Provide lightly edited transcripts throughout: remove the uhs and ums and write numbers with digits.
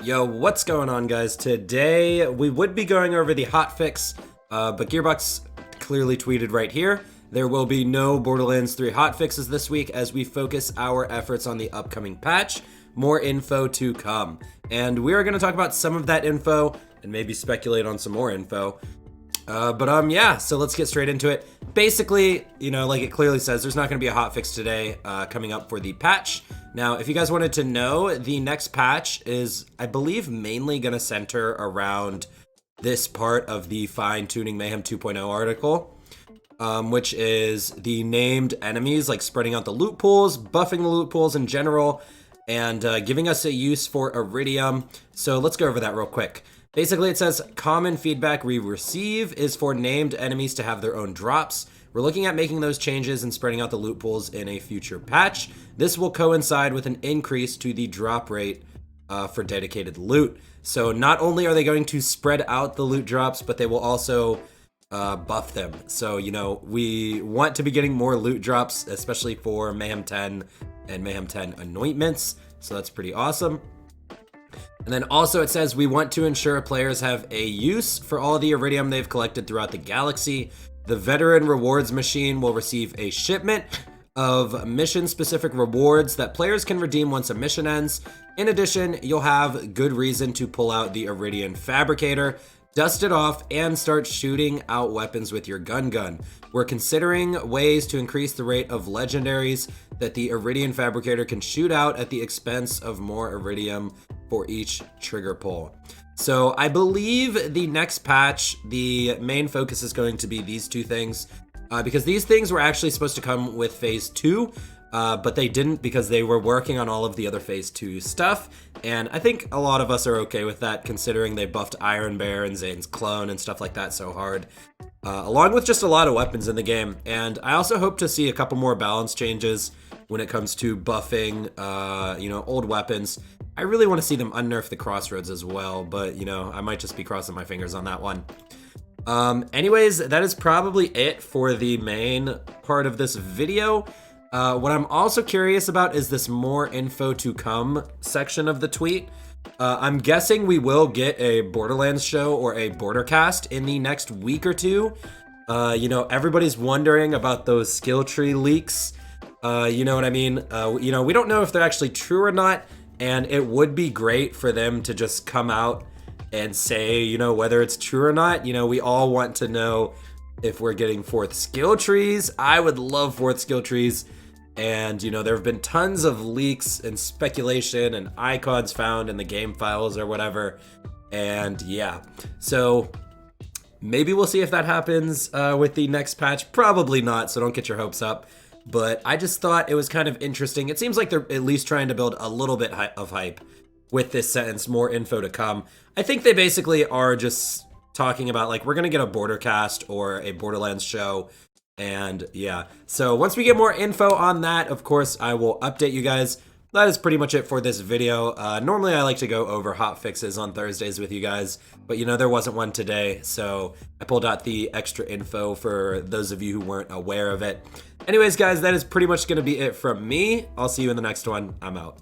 Yo, what's going on, guys? Today we would be going over the hotfix, but Gearbox clearly tweeted right here. There will be no Borderlands 3 hotfixes this week as we focus our efforts on the upcoming patch. More info to come. And we are going to talk about some of that info and maybe speculate on some more info. Yeah, so let's get straight into it. Basically, like it clearly says, there's not going to be a hotfix today coming up for the patch. Now, if you guys wanted to know, the next patch is, I believe, mainly going to center around this part of the Fine-Tuning Mayhem 2.0 article, which is the named enemies, like spreading out the loot pools, buffing the loot pools in general, and giving us a use for Iridium. So let's go over that real quick. Basically, it says, common feedback we receive is for named enemies to have their own drops. We're looking at making those changes and spreading out the loot pools in a future patch. This will coincide with an increase to the drop rate for dedicated loot. So not only are they going to spread out the loot drops, but they will also buff them. So, we want to be getting more loot drops, especially for Mayhem 10 and Mayhem 10 anointments. So that's pretty awesome. And then also it says we want to ensure players have a use for all the Iridium they've collected throughout the galaxy. The veteran rewards machine will receive a shipment of mission-specific rewards that players can redeem once a mission ends. In addition, you'll have good reason to pull out the Iridium Fabricator, dust it off, and start shooting out weapons with your gun. We're considering ways to increase the rate of legendaries that the Iridium Fabricator can shoot out at the expense of more Iridium for each trigger pull. So I believe the next patch, the main focus is going to be these two things, because these things were actually supposed to come with Phase 2, but they didn't because they were working on all of the other Phase 2 stuff, and I think a lot of us are okay with that considering they buffed Iron Bear and Zane's clone and stuff like that so hard, along with just a lot of weapons in the game. And I also hope to see a couple more balance changes when it comes to buffing, old weapons. I really want to see them unnerf the crossroads as well, but, I might just be crossing my fingers on that one. Anyways, that is probably it for the main part of this video. What I'm also curious about is this more info to come section of the tweet. I'm guessing we will get a Borderlands show or a Bordercast in the next week or two. Everybody's wondering about those skill tree leaks. You know what I mean? We don't know if they're actually true or not, and it would be great for them to just come out and say, whether it's true or not. We all want to know if we're getting fourth skill trees. I would love fourth skill trees. And, there have been tons of leaks and speculation and icons found in the game files or whatever. And yeah, so maybe we'll see if that happens with the next patch. Probably not, so don't get your hopes up. But I just thought it was kind of interesting. It seems like they're at least trying to build a little bit of hype with this sentence, more info to come. I think they basically are just talking about, like, we're going to get a Bordercast or a Borderlands show. And yeah, so once we get more info on that, of course, I will update you guys. That is pretty much it for this video. Normally, I like to go over hotfixes on Thursdays with you guys, but there wasn't one today, so I pulled out the extra info for those of you who weren't aware of it. Anyways, guys, that is pretty much going to be it from me. I'll see you in the next one. I'm out.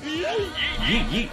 Yeet, yeet.